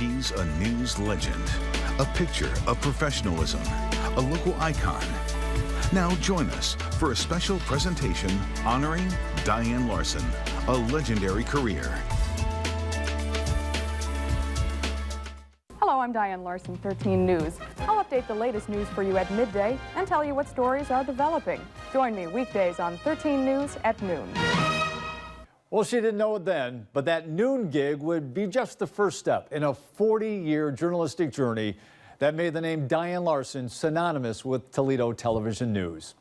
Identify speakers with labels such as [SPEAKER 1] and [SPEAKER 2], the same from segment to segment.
[SPEAKER 1] She's a news legend, a picture of professionalism, a local icon. Now join us for a special presentation honoring Diane Larson, a legendary career.
[SPEAKER 2] Hello, I'm Diane Larson, 13 News. I'll update the latest news for you at midday and tell you what stories are developing. Join me weekdays on 13 News at noon.
[SPEAKER 3] Well, she didn't know it then, but that noon gig would be just the first step in a 40-year journalistic journey that made the name Diane Larson synonymous with Toledo television news.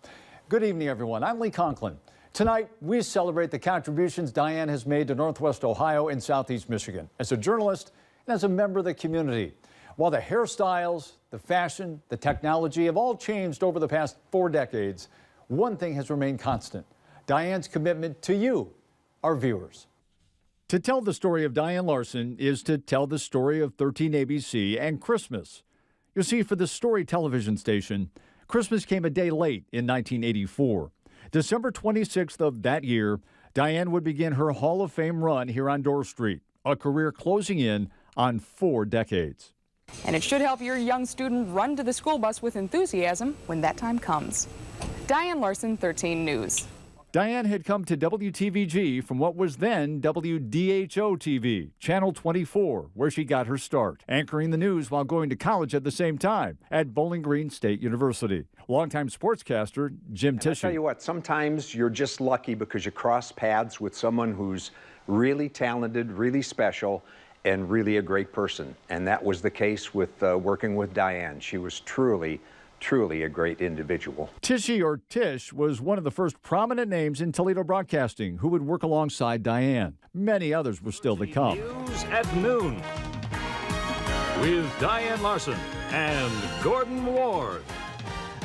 [SPEAKER 3] Good evening, everyone. I'm Lee Conklin. Tonight, we celebrate the contributions Diane has made to Northwest Ohio and Southeast Michigan as a journalist and as a member of the community. While the hairstyles, the fashion, the technology have all changed over the past 4 decades, one thing has remained constant: Diane's commitment to you, our viewers. To tell the story of Diane Larson is to tell the story of 13 ABC and Christmas. You see, for the Story television station, Christmas came a day late in 1984. December 26th of that year, Diane would begin her Hall of Fame run here on Dorr Street, a career closing in on 4 decades.
[SPEAKER 2] And it should help your young student run to the school bus with enthusiasm when that time comes. Diane Larson, 13 News.
[SPEAKER 3] Diane had come to WTVG from what was then WDHO-TV, Channel 24, where she got her start, anchoring the news while going to college at the same time at Bowling Green State University. Longtime sportscaster Jim Tishy.
[SPEAKER 4] I'll tell you what, sometimes you're just lucky because you cross paths with someone who's really talented, really special, and really a great person. And that was the case with working with Diane. She was truly a great individual.
[SPEAKER 3] Tishy, or Tish, was one of the first prominent names in Toledo broadcasting who would work alongside Diane. Many others were still to come.
[SPEAKER 5] News at noon with Diane Larson and Gordon Ward.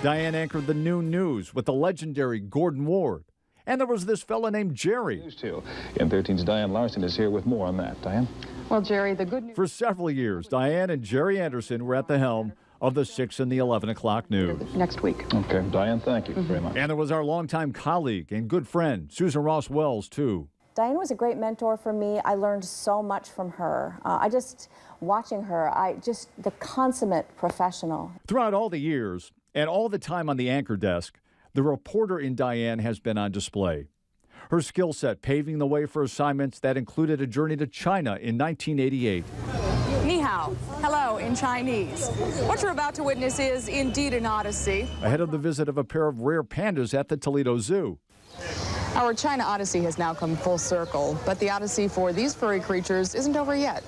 [SPEAKER 3] Diane anchored the noon news with the legendary Gordon Ward. And there was this fella named Jerry.
[SPEAKER 6] News too. And 13's Diane Larson is here with more on that. Diane?
[SPEAKER 2] Well, Jerry, the good news...
[SPEAKER 3] For several years, Diane and Jerry Anderson were at the helm of the 6 and the 11 o'clock news.
[SPEAKER 2] Next week.
[SPEAKER 6] Okay, Diane, thank you very much.
[SPEAKER 3] And there was our longtime colleague and good friend, Susan Ross Wells, too.
[SPEAKER 7] Diane was a great mentor for me. I learned so much from her. Watching her, the consummate professional.
[SPEAKER 3] Throughout all the years and all the time on the anchor desk, the reporter in Diane has been on display. Her skill set paving the way for assignments that included a journey to China in 1988.
[SPEAKER 2] Ni hao, hello in Chinese. What you're about to witness is indeed an odyssey.
[SPEAKER 3] Ahead of the visit of a pair of rare pandas at the Toledo Zoo.
[SPEAKER 2] Our China Odyssey has now come full circle, but the odyssey for these furry creatures isn't over yet.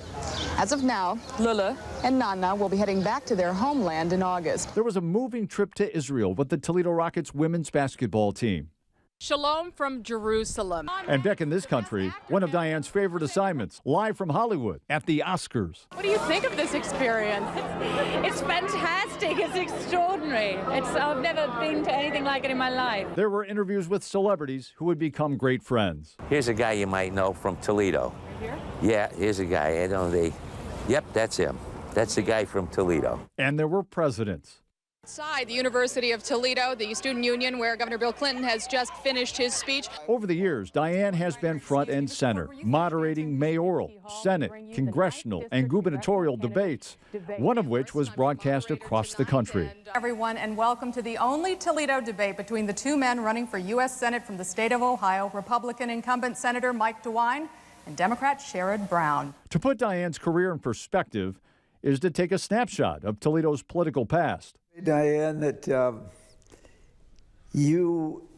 [SPEAKER 2] As of now, Lula and Nana will be heading back to their homeland in August.
[SPEAKER 3] There was a moving trip to Israel with the Toledo Rockets women's basketball team.
[SPEAKER 2] Shalom from Jerusalem.
[SPEAKER 3] And back in this country, one of Diane's favorite assignments, live from Hollywood at the Oscars.
[SPEAKER 2] What do you think of this experience?
[SPEAKER 8] It's fantastic. It's extraordinary. I've never been to anything like it in my life.
[SPEAKER 3] There were interviews with celebrities who would become great friends.
[SPEAKER 9] Here's a guy you might know from Toledo.
[SPEAKER 2] Here?
[SPEAKER 9] Yeah, here's a guy. Yep, that's him. That's the guy from Toledo.
[SPEAKER 3] And there were presidents.
[SPEAKER 2] Outside the University of Toledo, the student union where Governor Bill Clinton has just finished his speech.
[SPEAKER 3] Over the years, Diane has been front and center, moderating mayoral, Senate, congressional, and gubernatorial debates, one of which was broadcast across the country.
[SPEAKER 2] Everyone, and welcome to the only Toledo debate between the 2 men running for U.S. Senate from the state of Ohio, Republican incumbent Senator Mike DeWine and Democrat Sherrod Brown.
[SPEAKER 3] To put Diane's career in perspective is to take a snapshot of Toledo's political past.
[SPEAKER 10] Diane, that you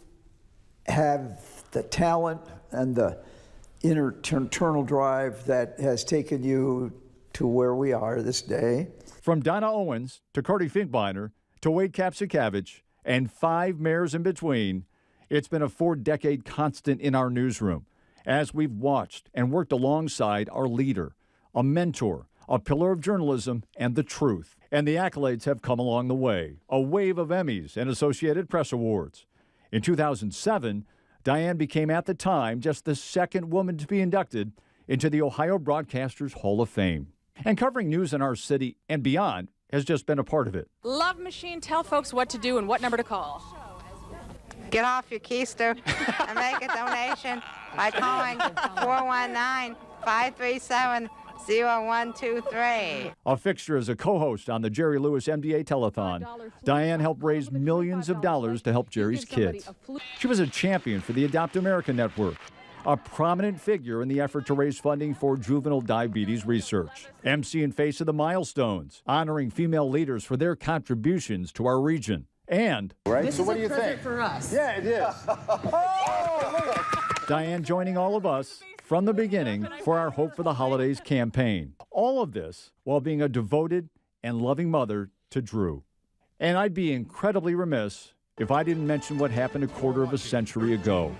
[SPEAKER 10] have the talent and the internal drive that has taken you to where we are this day.
[SPEAKER 3] From Donna Owens to Cardi Finkbeiner to Wade Kapsakavich and 5 mayors in between, it's been a 4-decade constant in our newsroom as we've watched and worked alongside our leader, a mentor, a pillar of journalism and the truth. And the accolades have come along the way, a wave of Emmys and Associated Press Awards. In 2007, Diane became at the time just the 2nd woman to be inducted into the Ohio Broadcasters Hall of Fame. And covering news in our city and beyond has just been a part of it.
[SPEAKER 2] Love Machine, tell folks what to do and what number to call.
[SPEAKER 11] Get off your keister and make a donation by calling 419-537 See you on 1, 2, 3.
[SPEAKER 3] A fixture as a co-host on the Jerry Lewis MDA Telethon, Diane helped raise millions of dollars to help Jerry's kids. She was a champion for the Adopt America Network, a prominent figure in the effort to raise funding for juvenile diabetes research. MC and face of the milestones, honoring female leaders for their contributions to our region. And
[SPEAKER 12] this so what do you think? For us. Yeah, it is.
[SPEAKER 3] Diane joining all of us from the beginning for our Hope for the Holidays campaign. All of this while being a devoted and loving mother to Drew. And I'd be incredibly remiss if I didn't mention what happened a quarter of a century ago,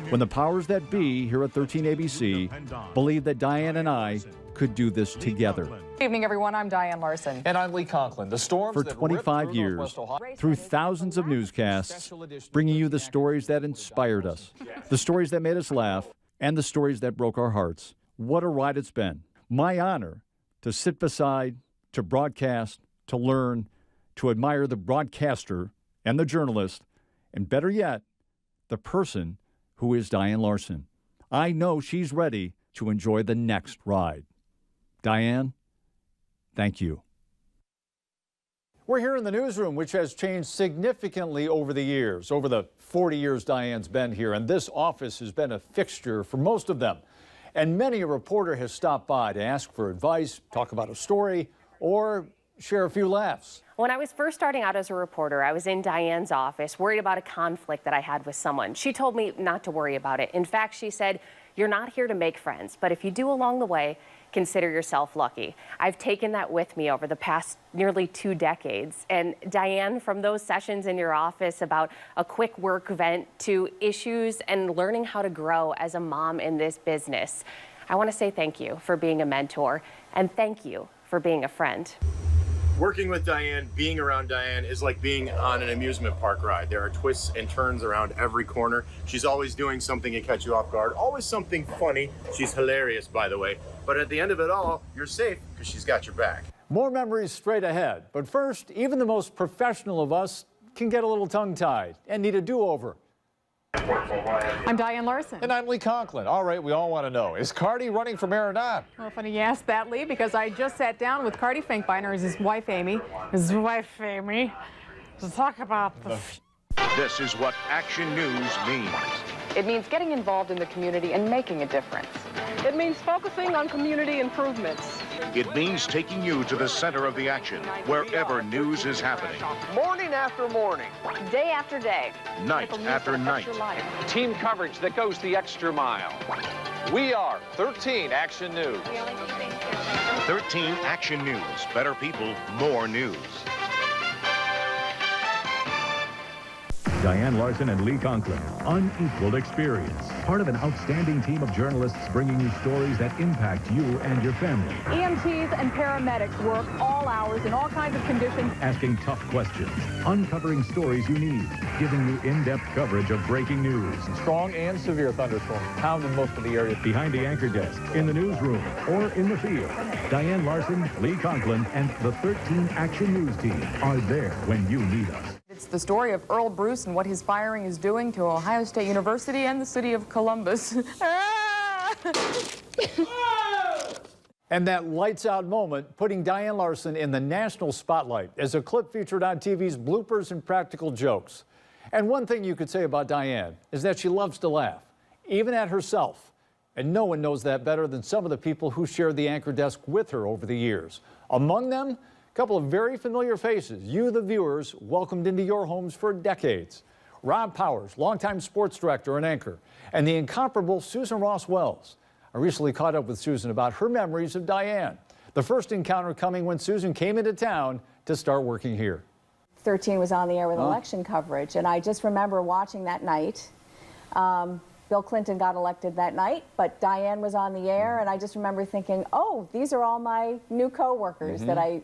[SPEAKER 3] when the powers that be here at 13 ABC believed that Diane and I could do this together.
[SPEAKER 2] Good evening, everyone. I'm Diane Larson.
[SPEAKER 12] And I'm Lee Conklin. The storms
[SPEAKER 3] for 25 years, through thousands of newscasts, bringing you the stories that inspired us, the stories that made us laugh, and the stories that broke our hearts. What a ride it's been. My honor to sit beside, to broadcast, to learn, to admire the broadcaster and the journalist, and better yet, the person who is Diane Larson. I know she's ready to enjoy the next ride. Diane, thank you. We're here in the newsroom, which has changed significantly over the years, over the 40 years Diane's been here, and this office has been a fixture for most of them. And many a reporter has stopped by to ask for advice, talk about a story, or share a few laughs.
[SPEAKER 13] When I was first starting out as a reporter, I was in Diane's office, worried about a conflict that I had with someone. She told me not to worry about it. In fact, she said, "You're not here to make friends, but if you do along the way, consider yourself lucky." I've taken that with me over the past nearly 2 decades. And Diane, from those sessions in your office about a quick work vent to issues and learning how to grow as a mom in this business, I want to say thank you for being a mentor, and thank you for being a friend.
[SPEAKER 14] Working with Diane, being around Diane is like being on an amusement park ride. There are twists and turns around every corner. She's always doing something to catch you off guard, always something funny. She's hilarious, by the way. But at the end of it all, you're safe because she's got your back.
[SPEAKER 3] More memories straight ahead. But first, even the most professional of us can get a little tongue-tied and need a do-over.
[SPEAKER 2] I'm Diane Larson.
[SPEAKER 12] And I'm Lee Conklin. All right, we all want to know, is Cardi running for mayor or not?
[SPEAKER 2] Well, funny you asked that, Lee, because I just sat down with Cardi Finkbeiner, his wife, Amy, to talk about the...
[SPEAKER 15] This is what Action News means.
[SPEAKER 2] It means getting involved in the community and making a difference.
[SPEAKER 16] It means focusing on community improvements.
[SPEAKER 15] It means taking you to the center of the action, wherever news is happening.
[SPEAKER 16] Morning after morning.
[SPEAKER 2] Day after day.
[SPEAKER 15] Night after night.
[SPEAKER 12] Team coverage that goes the extra mile. We are 13 Action News.
[SPEAKER 15] 13 Action News. Better people, more news.
[SPEAKER 5] Diane Larson and Lee Conklin, unequaled experience. Part of an outstanding team of journalists bringing you stories that impact you and your family.
[SPEAKER 2] EMTs and paramedics work all hours in all kinds of conditions.
[SPEAKER 5] Asking tough questions, uncovering stories you need, giving you in-depth coverage of breaking news.
[SPEAKER 12] Strong and severe thunderstorms pounded most of the area.
[SPEAKER 5] Behind the anchor desk, in the newsroom, or in the field, Diane Larson, Lee Conklin, and the 13 Action News team are there when you need us.
[SPEAKER 2] It's the story of Earl Bruce and what his firing is doing to Ohio State University and the city of Columbus.
[SPEAKER 3] And that lights out moment putting Diane Larson in the national spotlight as a clip featured on TV's Bloopers and Practical Jokes. And one thing you could say about Diane is that she loves to laugh, even at herself. And no one knows that better than some of the people who shared the anchor desk with her over the years. Among them, a couple of very familiar faces you, the viewers, welcomed into your homes for decades. Rob Powers, longtime sports director and anchor, and the incomparable Susan Ross Wells. I recently caught up with Susan about her memories of Diane. The first encounter coming when Susan came into town to start working here.
[SPEAKER 7] 13 was on the air with election coverage, and I just remember watching that night. Bill Clinton got elected that night, but Diane was on the air, and I just remember thinking, oh, these are all my new coworkers that I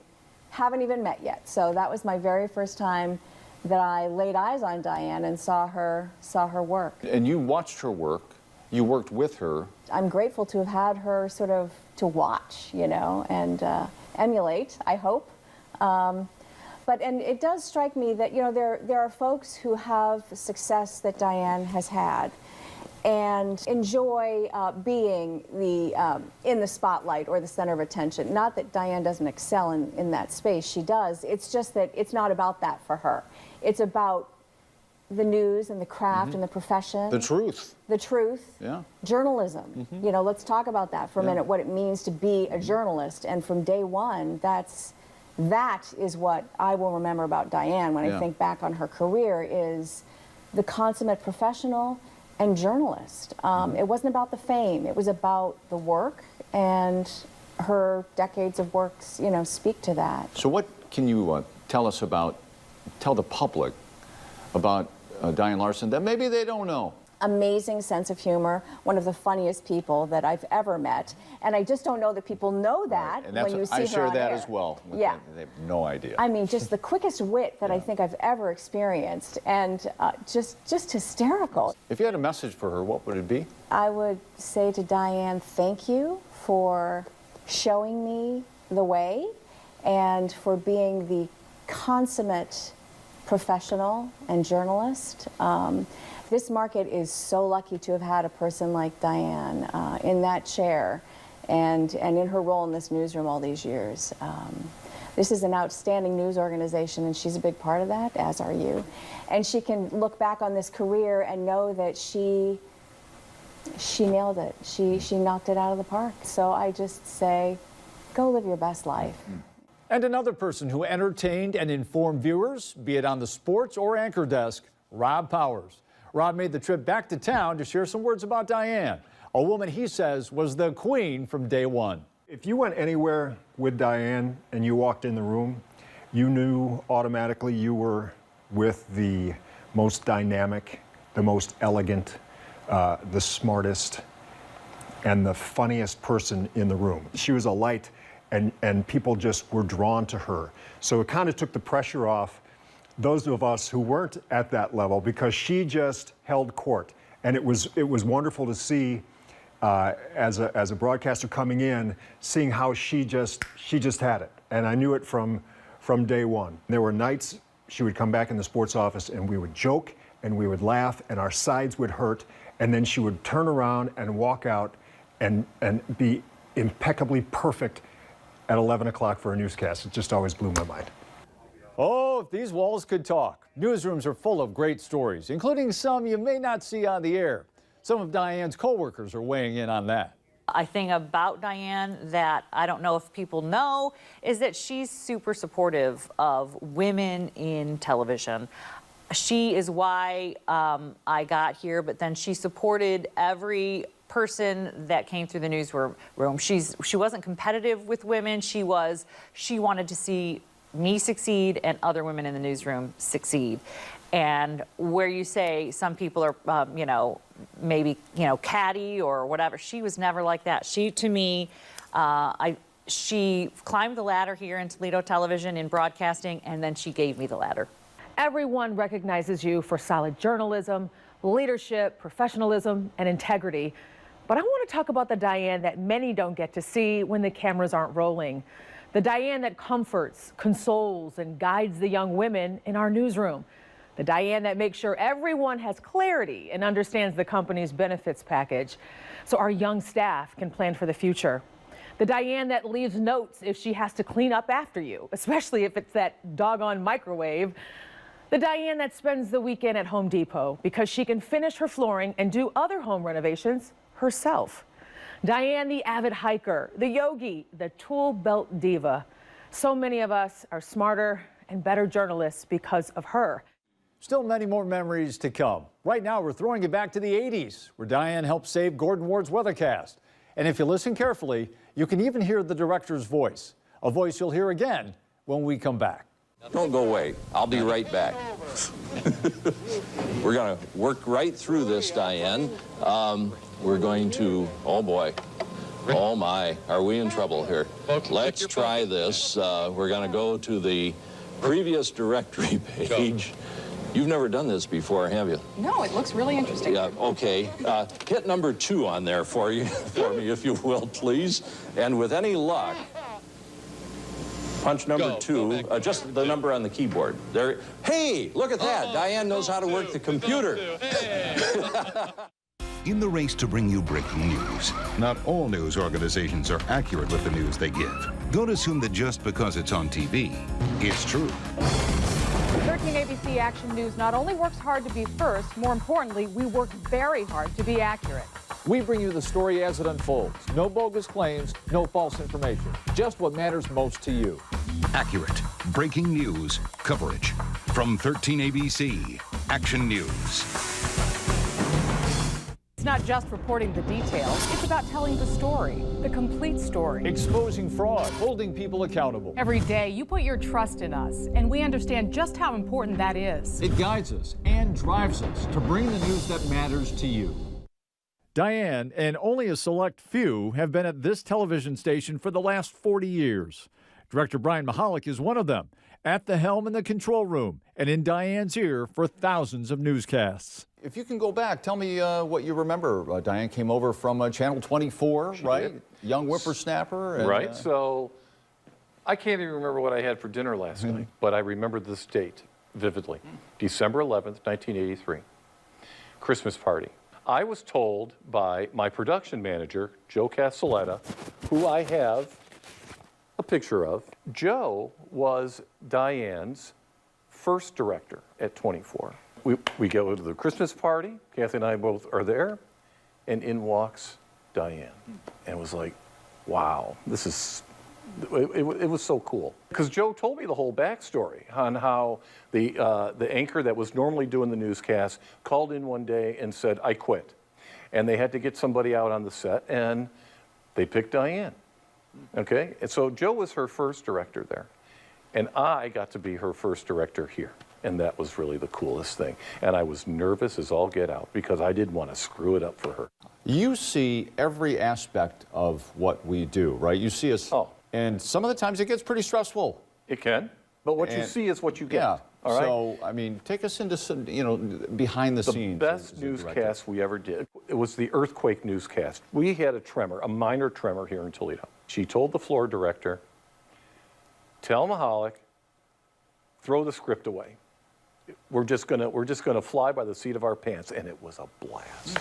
[SPEAKER 7] haven't even met yet. So that was my very first time that I laid eyes on Diane and saw her work.
[SPEAKER 12] And you watched her work. You worked with her.
[SPEAKER 7] I'm grateful to have had her sort of to watch, you know, and emulate, I hope. And it does strike me that, you know, there are folks who have success that Diane has had. and enjoy being in the spotlight or the center of attention. Not that Diane doesn't excel in that space, she does. It's just that it's not about that for her. It's about the news and the craft and the profession.
[SPEAKER 3] The truth.
[SPEAKER 7] The truth.
[SPEAKER 3] Yeah.
[SPEAKER 7] Journalism. You know, let's talk about that for a minute, what it means to be a journalist. And from day one, that is what I will remember about Diane when I think back on her career, is the consummate professional and journalist. It wasn't about the fame, it was about the work, and her decades of works, you know, speak to that.
[SPEAKER 3] So what can you tell the public about Diane Larson that maybe they don't know?
[SPEAKER 7] Amazing sense of humor, one of the funniest people that I've ever met, and I just don't know that people know that when you see her on air.
[SPEAKER 3] I share that as well.
[SPEAKER 7] Yeah.
[SPEAKER 3] They have no idea.
[SPEAKER 7] I mean, just the quickest wit that I think I've ever experienced, and just hysterical.
[SPEAKER 3] If you had a message for her, what would it be?
[SPEAKER 7] I would say to Diane, thank you for showing me the way and for being the consummate professional and journalist. This market is so lucky to have had a person like Diane in that chair and in her role in this newsroom all these years. This is an outstanding news organization, and she's a big part of that, as are you. And she can look back on this career and know that she nailed it. She knocked it out of the park. So I just say, go live your best life.
[SPEAKER 3] And another person who entertained and informed viewers, be it on the sports or anchor desk, Rob Powers. Rob made the trip back to town to share some words about Diane, a woman he says was the queen from day one.
[SPEAKER 17] If you went anywhere with Diane and you walked in the room, you knew automatically you were with the most dynamic, the most elegant, the smartest, and the funniest person in the room. She was a light, and people just were drawn to her. So it kind of took the pressure off those of us who weren't at that level, because she just held court. And it was wonderful to see as a broadcaster coming in, seeing how she just had it. And I knew it from day one. There were nights she would come back in the sports office and we would joke and we would laugh and our sides would hurt, and then she would turn around and walk out and be impeccably perfect at 11 o'clock for a newscast. It just always blew my mind.
[SPEAKER 3] Oh, if these walls could talk. Newsrooms are full of great stories, including some you may not see on the air. Some of Diane's co-workers are weighing in on that.
[SPEAKER 18] I think about Diane that I don't know if people know is that she's super supportive of women in television. She is why I got here, but then she supported every person that came through the newsroom. She wasn't competitive with women. She wanted to see me succeed and other women in the newsroom succeed. And where you say some people are, maybe, catty or whatever, she was never like that. She, to me, she climbed the ladder here in Toledo television in broadcasting, and then she gave me the ladder.
[SPEAKER 16] Everyone recognizes you for solid journalism, leadership, professionalism, and integrity. But I want to talk about the Diane that many don't get to see when the cameras aren't rolling. The Diane that comforts, consoles, and guides the young women in our newsroom. The Diane that makes sure everyone has clarity and understands the company's benefits package so our young staff can plan for the future. The Diane that leaves notes if she has to clean up after you, especially if it's that doggone microwave. The Diane that spends the weekend at Home Depot because she can finish her flooring and do other home renovations herself. Diane, the avid hiker, the yogi, the tool belt diva. So many of us are smarter and better journalists because of her.
[SPEAKER 3] Still many more memories to come. Right now, we're throwing it back to the 80s, where Diane helped save Gordon Ward's weathercast. And if you listen carefully, you can even hear the director's voice, a voice you'll hear again when we come back.
[SPEAKER 19] Don't go away. I'll be right back. We're going to work right through this, Diane. We're going to, oh boy, oh my, are we in trouble here? Let's try this. We're going to go to the previous directory page. You've never done this before, have you?
[SPEAKER 2] No, it looks really interesting.
[SPEAKER 19] Yeah, okay. Hit number 2 on there for me, if you will, please. And with any luck, punch number 2, just the number on the keyboard. There. Hey, look at that. Diane knows how to work the computer.
[SPEAKER 20] in the race to bring you breaking news. Not all news organizations are accurate with the news they give. Don't assume that just because it's on TV, it's true.
[SPEAKER 16] 13 ABC Action News not only works hard to be first, more importantly, we work very hard to be accurate.
[SPEAKER 3] We bring you the story as it unfolds. No bogus claims, no false information. Just what matters most to you.
[SPEAKER 20] Accurate, breaking news coverage. From 13 ABC, Action News.
[SPEAKER 16] It's not just reporting the details, it's about telling the story, the complete story.
[SPEAKER 3] Exposing fraud, holding people accountable.
[SPEAKER 16] Every day, you put your trust in us, and we understand just how important that is.
[SPEAKER 3] It guides us and drives us to bring the news that matters to you. Diane and only a select few have been at this television station for the last 40 years. Director Brian Mahalik is one of them, at the helm in the control room and in Diane's ear for thousands of newscasts. If you can go back, tell me what you remember. Diane came over from Channel 24, right? Young whippersnapper. And,
[SPEAKER 21] right, so I can't even remember what I had for dinner last night, but I remember this date vividly. December 11th, 1983, Christmas party. I was told by my production manager, Joe Castelletta, who I have a picture of. Joe was Diane's first director at 24. We go to the Christmas party, Kathy and I both are there, and in walks Diane. And it was like, wow, this is, it was so cool. Because Joe told me the whole backstory on how the anchor that was normally doing the newscast called in one day and said, I quit. And they had to get somebody out on the set, and they picked Diane. Okay, and so Joe was her first director there, and I got to be her first director here, and that was really the coolest thing. And I was nervous as all get out because I didn't want to screw it up for her.
[SPEAKER 3] You see every aspect of what we do, right? You see us, and some of the times it gets pretty stressful.
[SPEAKER 21] It can, but what you see is what you get.
[SPEAKER 3] Yeah.
[SPEAKER 21] All right?
[SPEAKER 3] So, I mean, take us into some, behind the scenes.
[SPEAKER 21] The best newscast we ever did. It was the earthquake newscast. We had a tremor, a minor tremor here in Toledo. She told the floor director, tell Mahalik, throw the script away. We're just gonna fly by the seat of our pants, and it was a blast.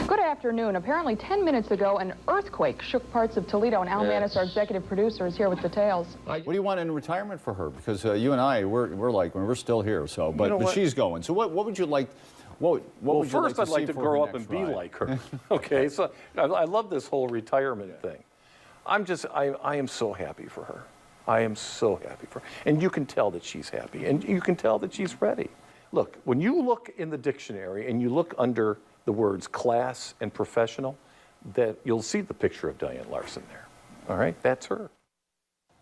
[SPEAKER 2] Good afternoon. Apparently 10 minutes ago, an earthquake shook parts of Toledo, and Al Manis, our executive producer, is here with details.
[SPEAKER 3] What do you want in retirement for her? Because you and I, we're still here. So, but she's going. So what would you like? What would you
[SPEAKER 21] first
[SPEAKER 3] like to
[SPEAKER 21] I'd like
[SPEAKER 3] see
[SPEAKER 21] to
[SPEAKER 3] for
[SPEAKER 21] grow
[SPEAKER 3] her
[SPEAKER 21] up and
[SPEAKER 3] next
[SPEAKER 21] be
[SPEAKER 3] ride?
[SPEAKER 21] like her. Okay, so I love this whole retirement thing. I am so happy for her. I am so happy for her. And you can tell that she's happy, and you can tell that she's ready. Look, when you look in the dictionary and you look under the words class and professional, that you'll see the picture of Diane Larson there. All right, that's her.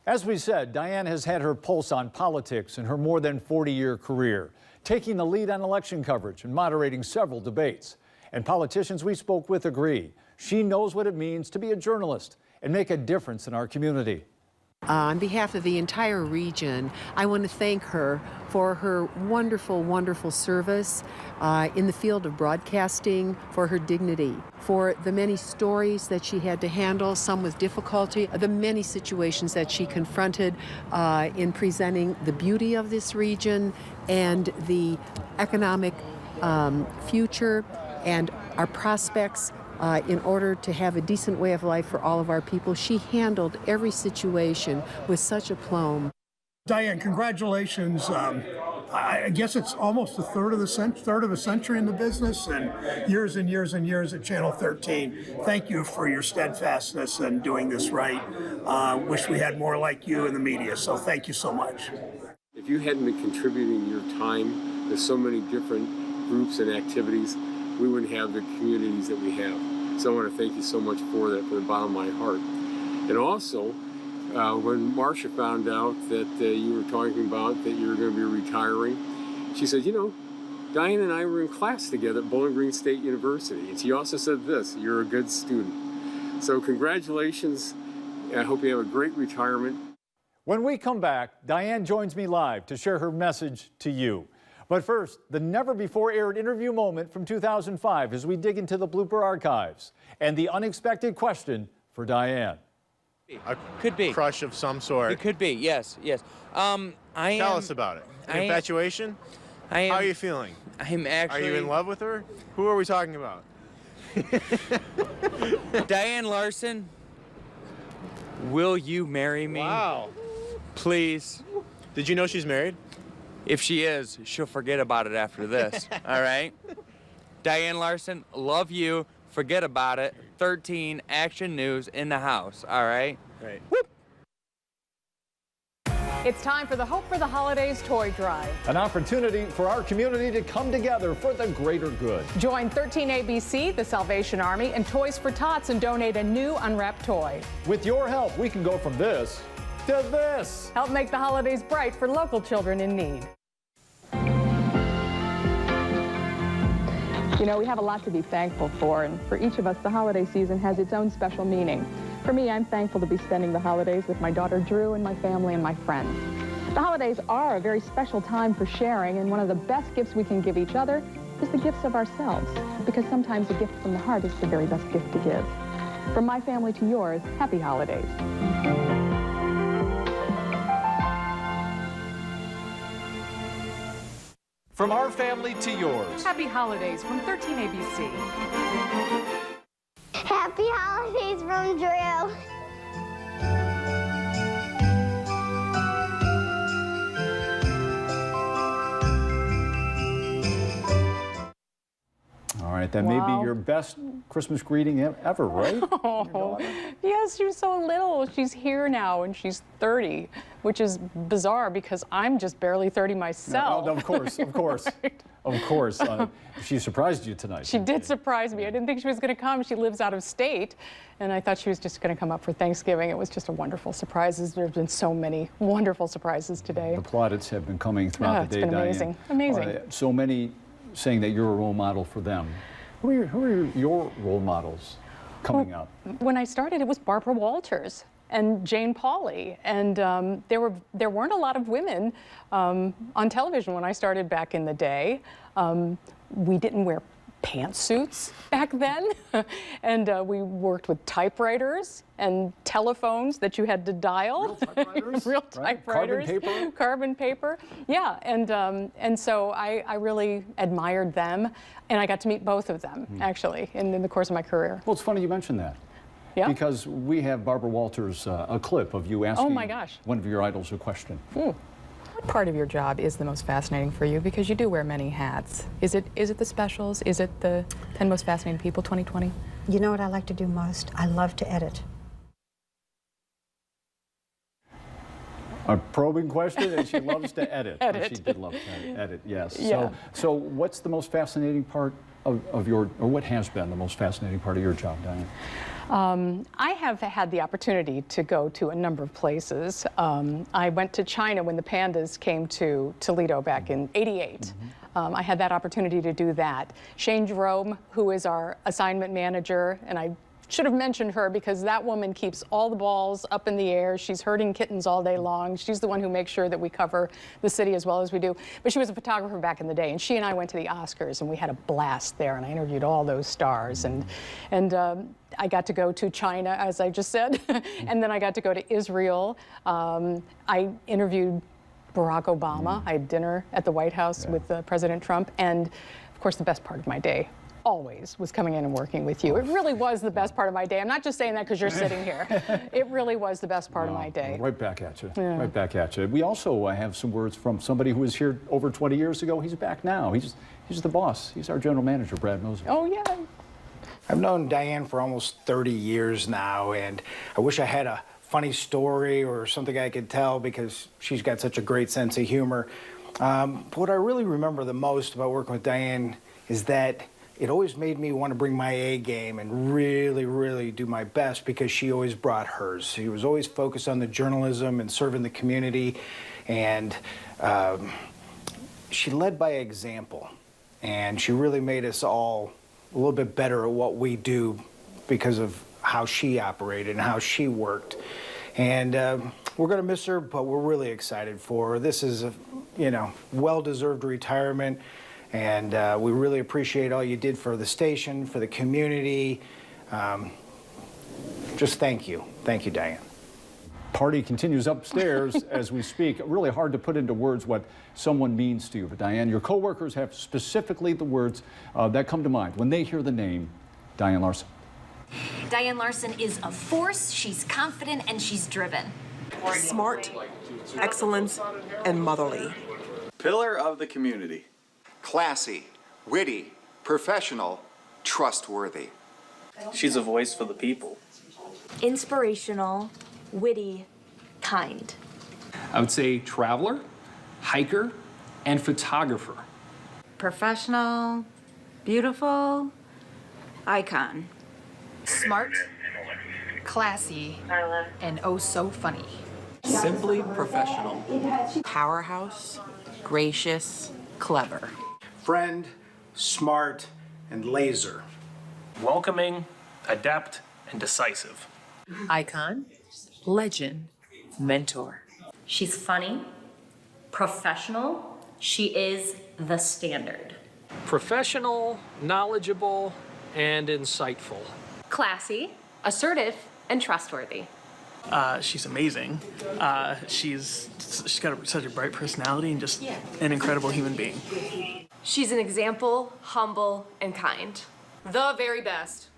[SPEAKER 3] As we said, Diane has had her pulse on politics in her more than 40-year career, taking the lead on election coverage and moderating several debates. And politicians we spoke with agree. She knows what it means to be a journalist and make a difference in our community.
[SPEAKER 22] On behalf of the entire region, I want to thank her for her wonderful, wonderful service in the field of broadcasting, for her dignity, for the many stories that she had to handle, some with difficulty, the many situations that she confronted in presenting the beauty of this region and the economic future and our prospects in order to have a decent way of life for all of our people. She handled every situation with such aplomb.
[SPEAKER 23] Diane, congratulations. I guess it's almost a third of a century in the business, and years and years and years at Channel 13. Thank you for your steadfastness and doing this right. Wish we had more like you in the media, so thank you so much.
[SPEAKER 24] If you hadn't been contributing your time to so many different groups and activities, we wouldn't have the communities that we have. So I want to thank you so much for that from the bottom of my heart. And also, when Marcia found out that you were talking about that you were going to be retiring, she said, you know, Diane and I were in class together at Bowling Green State University. And she also said this, you're a good student. So congratulations. I hope you have a great retirement.
[SPEAKER 3] When we come back, Diane joins me live to share her message to you. But first, the never-before-aired interview moment from 2005 as we dig into the blooper archives and the unexpected question for Diane.
[SPEAKER 14] Could be. Crush of some sort.
[SPEAKER 25] It could be, yes.
[SPEAKER 14] Tell us about it. Infatuation? How are you feeling?
[SPEAKER 25] I'm actually...
[SPEAKER 14] Are you in love with her? Who are we talking about?
[SPEAKER 1] Diane Larson, will you marry me?
[SPEAKER 14] Wow.
[SPEAKER 1] Please.
[SPEAKER 14] Did you know she's married?
[SPEAKER 1] If she is, she'll forget about it after this, all right? Diane Larson, love you, forget about it. 13 Action News in the house, all right?
[SPEAKER 14] Right.
[SPEAKER 1] Whoop.
[SPEAKER 4] It's time for the Hope for the Holidays toy drive.
[SPEAKER 3] An opportunity for our community to come together for the greater good.
[SPEAKER 4] Join 13ABC, the Salvation Army, and Toys for Tots and donate a new unwrapped toy.
[SPEAKER 3] With your help, we can go from this to this.
[SPEAKER 4] Help make the holidays bright for local children in need.
[SPEAKER 2] You know, we have a lot to be thankful for, and for each of us, the holiday season has its own special meaning. For me, I'm thankful to be spending the holidays with my daughter Drew and my family and my friends. The holidays are a very special time for sharing, and one of the best gifts we can give each other is the gifts of ourselves, because sometimes a gift from the heart is the very best gift to give. From my family to yours, happy holidays.
[SPEAKER 3] From our family to yours.
[SPEAKER 4] Happy holidays from 13ABC.
[SPEAKER 6] Happy holidays from Drew.
[SPEAKER 3] All right, that may be your best Christmas greeting ever, right?
[SPEAKER 2] Oh, yes, she's so little. She's here now, and she's 30, which is bizarre because I'm just barely 30 myself.
[SPEAKER 3] No, of course, of course. Right. Of course. She surprised you tonight.
[SPEAKER 2] She did surprise me. I didn't think she was going to come. She lives out of state, and I thought she was just going to come up for Thanksgiving. It was just a wonderful surprise. There's been so many wonderful surprises today.
[SPEAKER 3] The plaudits have been coming throughout the day,
[SPEAKER 2] It's been amazing. Amazing.
[SPEAKER 3] So many saying that you're a role model for them. Who are your role models coming up?
[SPEAKER 2] When I started, it was Barbara Walters and Jane Pauley, and there weren't a lot of women on television when I started back in the day. We didn't wear pantsuits back then, and we worked with typewriters and telephones that you had to dial.
[SPEAKER 3] Real typewriters?
[SPEAKER 2] Real typewriters.
[SPEAKER 3] Carbon paper?
[SPEAKER 2] Carbon paper. Yeah, and so I really admired them, and I got to meet both of them, actually, in the course of my career.
[SPEAKER 3] Well, it's funny you mentioned that.
[SPEAKER 2] Yeah?
[SPEAKER 3] Because we have Barbara Walters, a clip of you asking one of your idols a question.
[SPEAKER 2] What part of your job is the most fascinating for you? Because you do wear many hats. Is it the specials? Is it the 10 most fascinating people 2020?
[SPEAKER 8] You know what I like to do most? I love to edit.
[SPEAKER 3] A probing question, and she loves to edit.
[SPEAKER 2] Edit.
[SPEAKER 3] She did love to edit, yes.
[SPEAKER 2] Yeah.
[SPEAKER 3] So what's the most fascinating part of your, or what has been the most fascinating part of your job, Diane?
[SPEAKER 2] I have had the opportunity to go to a number of places. I went to China when the pandas came to Toledo back in '88. I had that opportunity to do that. Shane Jerome, who is our assignment manager, and I should have mentioned her because that woman keeps all the balls up in the air. She's herding kittens all day long. She's the one who makes sure that we cover the city as well as we do. But she was a photographer back in the day, and she and I went to the Oscars, and we had a blast there, and I interviewed all those stars. And I got to go to China, as I just said, and then I got to go to Israel. I interviewed Barack Obama. I had dinner at the White House with President Trump, and of course the best part of my day always was coming in and working with you. It really was the best part of my day. I'm not just saying that because you're sitting here. It really was the best part of my day.
[SPEAKER 3] Right back at you. Yeah. Right back at you. We also have some words from somebody who was here over 20 years ago. He's back now. He's the boss. He's our general manager, Brad Moser.
[SPEAKER 2] Oh, yeah.
[SPEAKER 25] I've known Diane for almost 30 years now, and I wish I had a funny story or something I could tell because she's got such a great sense of humor. What I really remember the most about working with Diane is that it always made me want to bring my A game and really, really do my best because she always brought hers. She was always focused on the journalism and serving the community, and she led by example, and she really made us all a little bit better at what we do because of how she operated and how she worked. And we're going to miss her, but we're really excited for her. This is a, well-deserved retirement. And we really appreciate all you did for the station, for the community. Just thank you. Thank you, Diane.
[SPEAKER 3] Party continues upstairs as we speak. Really hard to put into words what someone means to you. But Diane, your coworkers have specifically the words that come to mind when they hear the name Diane Larson.
[SPEAKER 9] Diane Larson is a force. She's confident and she's driven.
[SPEAKER 10] Smart, excellence, and motherly.
[SPEAKER 11] Pillar of the community. Classy, witty, professional, trustworthy.
[SPEAKER 13] She's a voice for the people.
[SPEAKER 9] Inspirational, witty, kind.
[SPEAKER 15] I would say traveler, hiker, and photographer.
[SPEAKER 26] Professional, beautiful, icon.
[SPEAKER 27] Smart, classy, and oh so funny.
[SPEAKER 10] Simply professional. Powerhouse, gracious, clever.
[SPEAKER 25] Friend, smart, and laser.
[SPEAKER 21] Welcoming, adept, and decisive.
[SPEAKER 10] Icon, legend, mentor.
[SPEAKER 9] She's funny, professional. She is the standard.
[SPEAKER 28] Professional, knowledgeable, and insightful.
[SPEAKER 9] Classy, assertive, and trustworthy.
[SPEAKER 29] She's amazing. She's got such a bright personality and just an incredible human being.
[SPEAKER 9] She's an example, humble, and kind. The very best.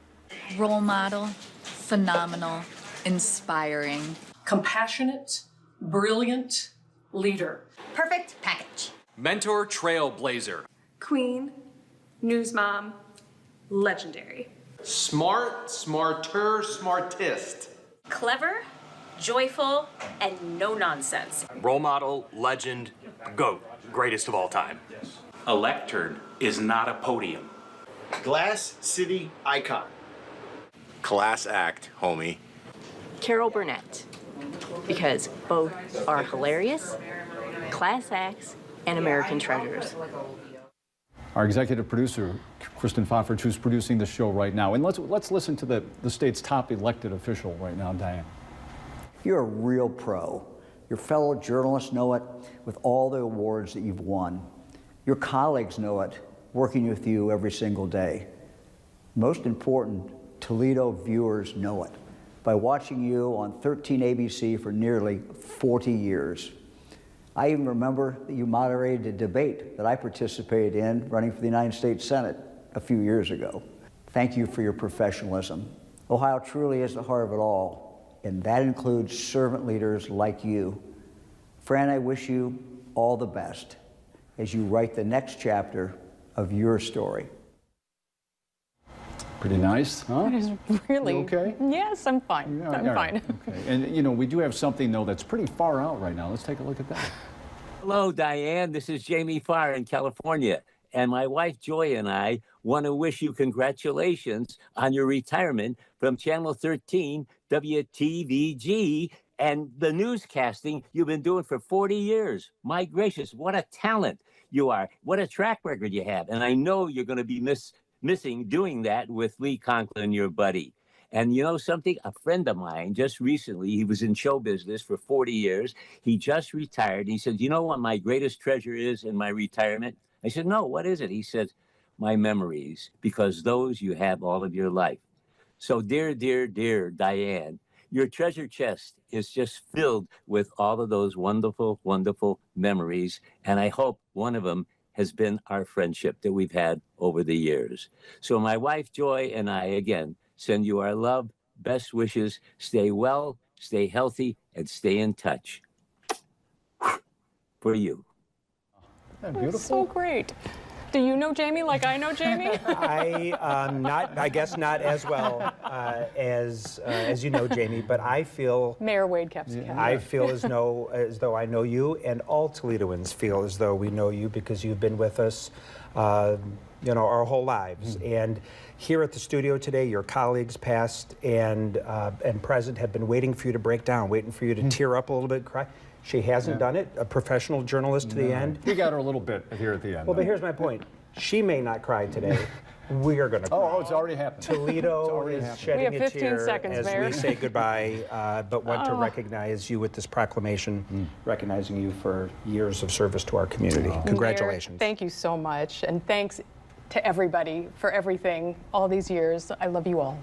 [SPEAKER 27] Role model, phenomenal, inspiring.
[SPEAKER 30] Compassionate, brilliant leader.
[SPEAKER 9] Perfect package.
[SPEAKER 31] Mentor, trailblazer.
[SPEAKER 9] Queen, news mom, legendary.
[SPEAKER 31] Smart, smarter, smartest.
[SPEAKER 9] Clever, joyful, and no nonsense.
[SPEAKER 31] Role model, legend, GOAT, greatest of all time.
[SPEAKER 32] A lectern is not a podium.
[SPEAKER 11] Glass City icon. Class act, homie.
[SPEAKER 9] Carol Burnett. Because both are hilarious, class acts, and American treasures.
[SPEAKER 3] Our executive producer, Kristen Foffert, who's producing the show right now. And let's listen to the state's top elected official right now, Diane.
[SPEAKER 33] You're a real pro. Your fellow journalists know it with all the awards that you've won. Your colleagues know it, working with you every single day. Most important, Toledo viewers know it by watching you on 13 ABC for nearly 40 years. I even remember that you moderated a debate that I participated in running for the United States Senate a few years ago. Thank you for your professionalism. Ohio truly is the heart of it all, and that includes servant leaders like you. Fran, I wish you all the best as you write the next chapter of your story.
[SPEAKER 3] Pretty nice, huh?
[SPEAKER 2] That is really...
[SPEAKER 3] You okay?
[SPEAKER 2] Yes, I'm fine.
[SPEAKER 3] Yeah,
[SPEAKER 2] I'm fine.
[SPEAKER 3] Okay. And, you know, we do have something, though, that's pretty far out right now. Let's take a look at that.
[SPEAKER 34] Hello, Diane. This is Jamie Farr in California. And my wife, Joy, and I want to wish you congratulations on your retirement from Channel 13, WTVG, and the newscasting you've been doing for 40 years. My gracious, what a talent you are. What a track record you have. And I know you're going to be missing doing that with Lee Conklin, your buddy. And you know something? A friend of mine just recently, he was in show business for 40 years. He just retired. He said, you know what my greatest treasure is in my retirement? I said, no, what is it? He said, my memories, because those you have all of your life. So dear, dear, dear Diane, your treasure chest is just filled with all of those wonderful, wonderful memories. And I hope one of them has been our friendship that we've had over the years. So my wife, Joy, and I, again, send you our love, best wishes, stay well, stay healthy, and stay in touch. For you.
[SPEAKER 3] Isn't that beautiful?
[SPEAKER 2] That's so great. Do you know Jamie like I know Jamie?
[SPEAKER 35] I guess not as well as you know Jamie, but I feel
[SPEAKER 2] Mayor Wade Kapsky.
[SPEAKER 35] I feel as though I know you, and all Toledoans feel as though we know you because you've been with us, you know, our whole lives. And here at the studio today, your colleagues, past and present, have been waiting for you to break down, waiting for you to tear up a little bit, cry. She hasn't done it, a professional journalist to the end.
[SPEAKER 3] We got her a little bit here at the end.
[SPEAKER 35] Well, but here's my point. She may not cry today. We are going to cry.
[SPEAKER 3] Oh, it's already happened.
[SPEAKER 35] Toledo is shedding
[SPEAKER 2] we have 15
[SPEAKER 35] a tear
[SPEAKER 2] seconds,
[SPEAKER 35] as
[SPEAKER 2] Mayor.
[SPEAKER 35] we say goodbye, but want to recognize you with this proclamation, recognizing you for years of service to our community. Congratulations.
[SPEAKER 2] Mayor, thank you so much, and thanks to everybody for everything all these years. I love you all.